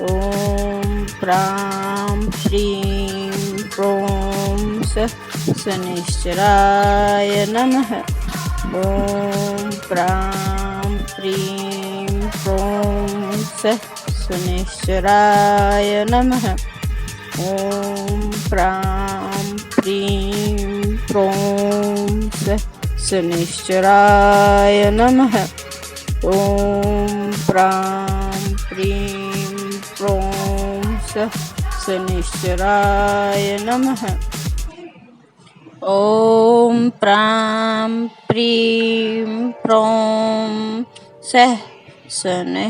ॐ प्रां प्रीं प्रों शनैश्चराय नमः। ॐ प्रां प्रीं प्रों शनैश्चराय नमः। ॐ प्रां प्रीं प्रों शनैश्चराय नमः। ॐ प्रां प्रीं प्रों शनैश्चराय नमः। ॐ प्रां प्रीं प्रों शनैश्चराय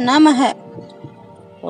नमः। ॐ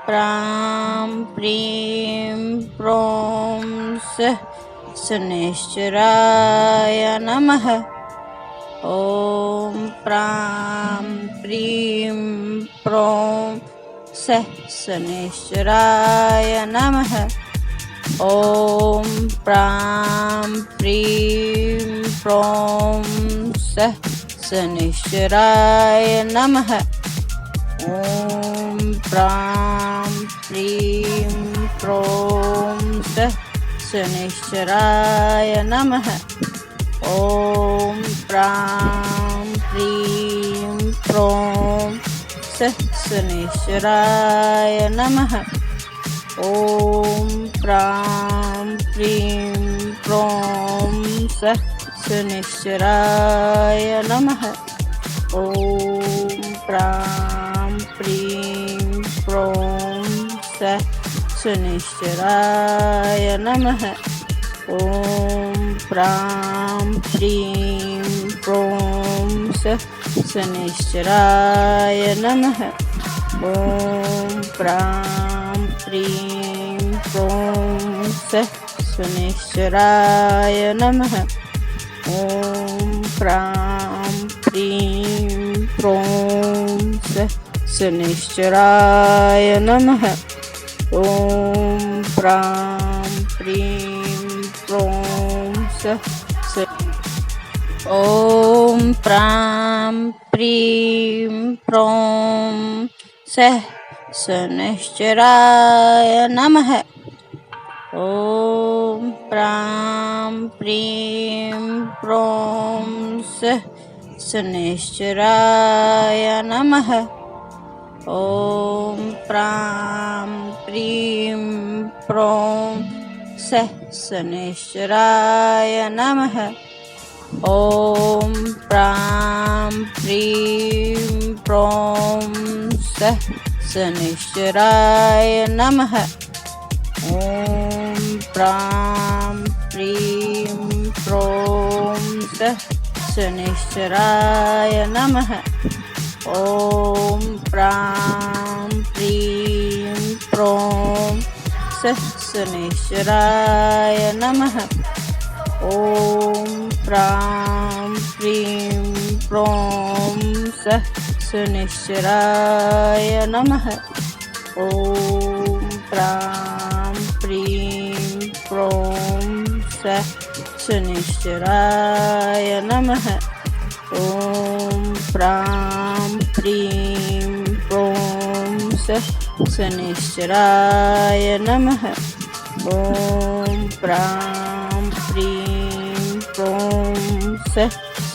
प्रां प्रीं प्रों शनैश्चराय नमः। ॐ प्रां प्रीं प्रों शनैश्चराय नमः। ॐ प्रां प्रीं प्रों शनैश्चराय नमः। ॐ प्रां प्रीं प्रों शनैश्चराय नमः। ॐ प्रां प्रीं प्रों शनैश्चराय नमः। ॐ प्रां प्रीं प्रों शनैश्चराय नमः। ॐ प्रां प्रीं प्रों शनैश्चराय नमः। ॐ प्रां प्रीं प्रों शनैश्चराय नमः। ॐ प्रां प्रीं प्रों शनैश्चराय नमः। ॐ प्रां प्रीं प्रों शनैश्चराय नमः। ॐ प्रां प्रीं प्रों ॐ प्रां प्रीं प्रों शनैश्चराय नमः। ॐ प्रां प्रीं प्रों शनैश्चराय नमः। ॐ प्रां प्रीं प्रों शनैश्चराय नमः। ॐ प्रां प्रीं प्रों शनैश्चराय नमः। ॐ प्रां प्रीं प्रों शनैश्चराय नमः। ॐ प्रां प्रीं प्रों शनैश्चराय नमः। ॐ प्रां प्रीं प्रों शनैश्चराय नमः। ॐ प्रां प्रीं प्रों शनैश्चराय नमः। ॐ प्रां प्रीं प्रों शनैश्चराय नमः। ॐ प्रां प्रीं प्रों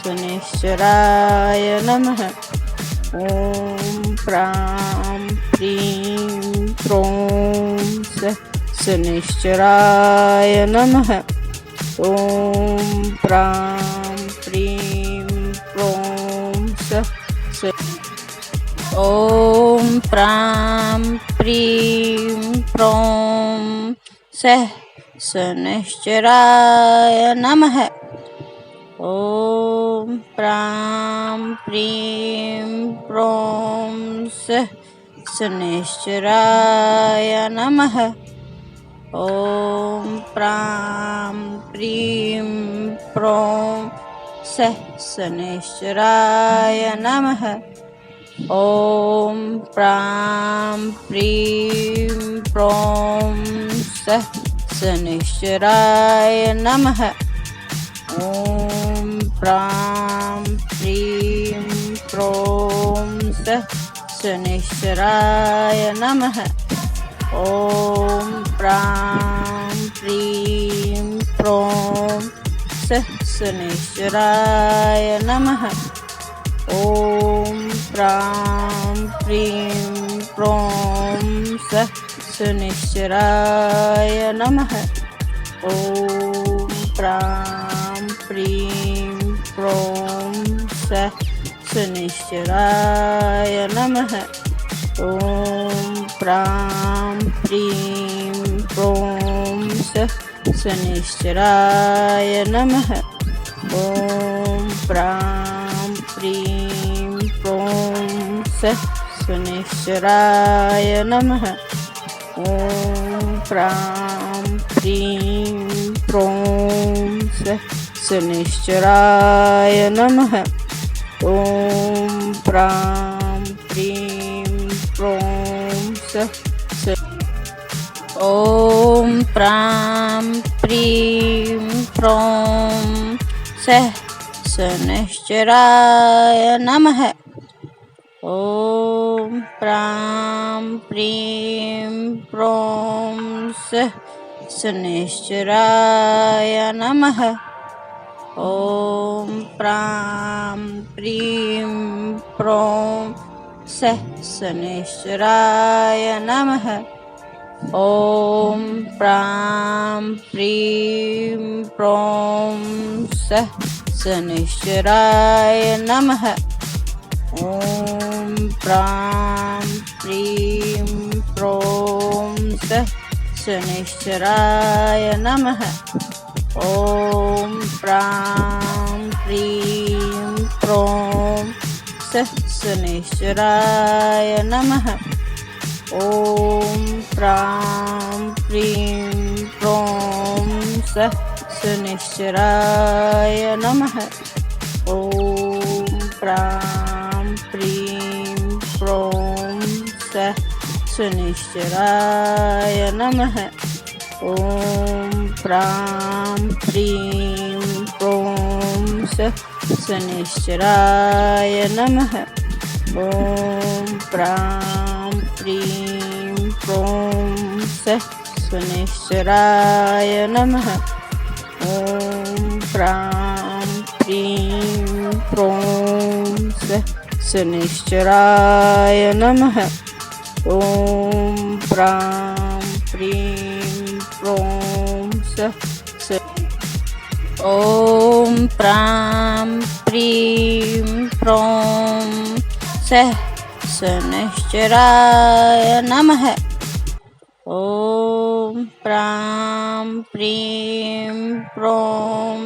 शनैश्चराय नमः। ॐ प्रां प्रीं प्रों शनैश्चराय नमः। ॐ प्रां प्रीं प्रों ॐ प्रां प्रीं प्रों शनैश्चराय नमः। ॐ प्रां प्रीं प्रों शनैश्चराय नमः। ॐ प्रां प्रीं प्रों शनैश्चराय नमः। ॐ प्रां प्रीं प्रों शनैश्चराय नमः। ॐ प्रां प्रीं प्रों शनैश्चराय नमः। ॐ प्रां प्रीं प्रौं शनैश्चराय नमः। ॐ प्रां प्रीं प्रौं शनैश्चराय नमः। ॐ प्रां प्रीं प्रौं शनैश्चराय नमः। ॐ प्रां प्रीं प्रौं शनैश्चराय नमः। ॐ प्रां प्रीं प्रौं शनैश्चराय नमः। ॐ प्रां प्रीं प्रौं शनैश्चराय नमः। ॐ प्रां प्रीं प्रौं ॐ प्रां प्रीं प्रौं शनैश्चराय नमः। ॐ प्रां प्रीं प्रौं शनैश्चराय नमः। ॐ प्रां प्रीं प्रौं शनैश्चराय नमः। ॐ प्रां प्रीं प्रौं शनैश्चराय नमः। ॐ प्रां प्रीं प्रौं शनैश्चराय नमः। ॐ प्रां प्रीं प्रौं शनैश्चराय नमः। ॐ प्रां प्रीं प्रौं शनैश्चराय नमः। ॐ प्रां प्रीं प्रौं शनैश्चराय नमः। ॐ प्रां प्रीं प्रौं शनैश्चराय नमः। ॐ प्रां प्रीं प्रौं शनैश्चराय नमः। ॐ प्रां प्रीं प्रौं शनैश्चराय नमः। ॐ प्रां प्रीं प्रौं ॐ प्रां प्रीं प्रौं शनैश्चराय नमः। ॐ प्रां प्रीं प्रौं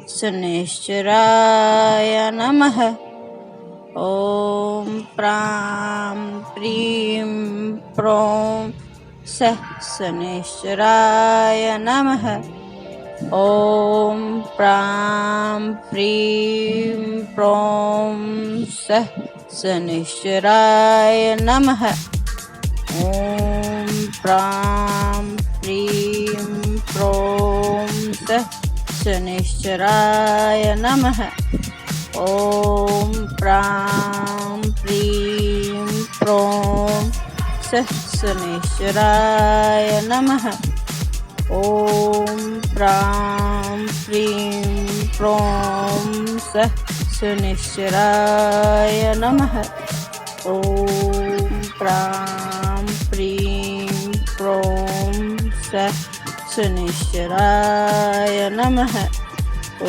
शनैश्चराय नमः। ॐ प्रां प्रीं प्रौं शनैश्चराय नमः। ॐ प्रां प्रीं प्रौं शनैश्चराय नमः। ॐ प्रां प्रीं प्रौं शनैश्चराय नमः। ॐ प्रां प्रीं प्रौं शनैश्चराय नमः। ॐ प्रां प्रीं प्रौं शनैश्चराय नमः। ॐ प्रां प्रीं प्रौं शनैश्चराय नमः। ॐ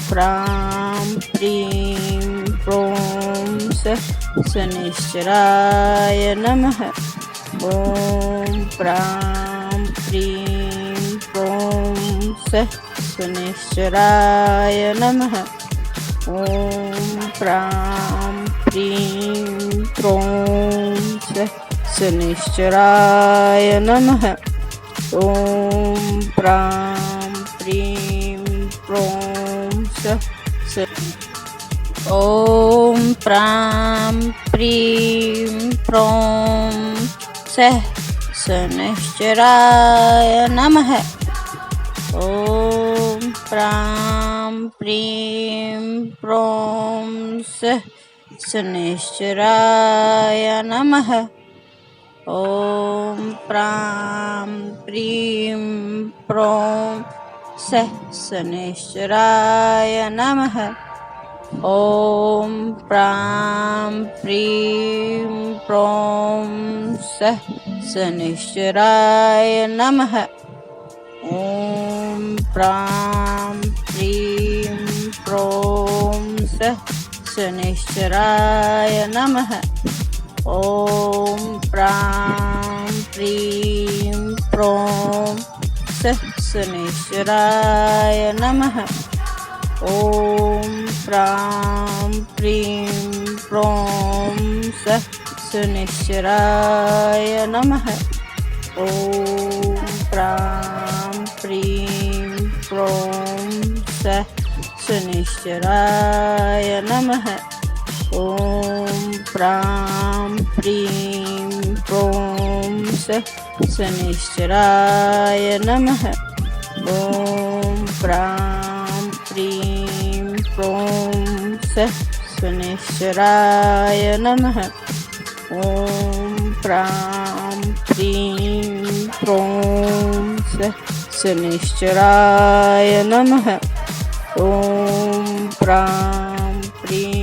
प्रां प्रीं प्रौं शनैश्चराय नमः। ॐ प्रां प्रीं प्रौं शनैश्चराय नमः। ॐ प्रां प्रीं प्रौं शनैश्चराय नमः। ॐ प्रां प्रीं प्रौं ॐ प्रां प्रीं प्रौं शनैश्चराय नमः। ॐ प्रां प्रीं प्रौं शनैश्चराय नमः। ॐ प्रां प्रीं प्रौं सः शनैश्चराय नमः। ॐ प्रां प्रीं प्रौं सः शनैश्चराय नमः। ॐ प्रां प्रीं प्रौं सः शनैश्चराय नमः। ॐ प्रां प्रीं प्रौं सः शनैश्चराय नमः। ॐ प्रां प्रीं प्रौं सः शनैश्चराय नमः। ॐ प्रां प्रीं प्रौं सः शनैश्चराय नमः। ॐ प्रां प्रीं प्रौं सः शनैश्चराय नमः। ॐ प्रां प्रीं प्रौं सः शनैश्चराय नमः। ॐ प्रां प्रीं प्रौं सः शनैश्चराय नमः। ॐ प्रां प्रीं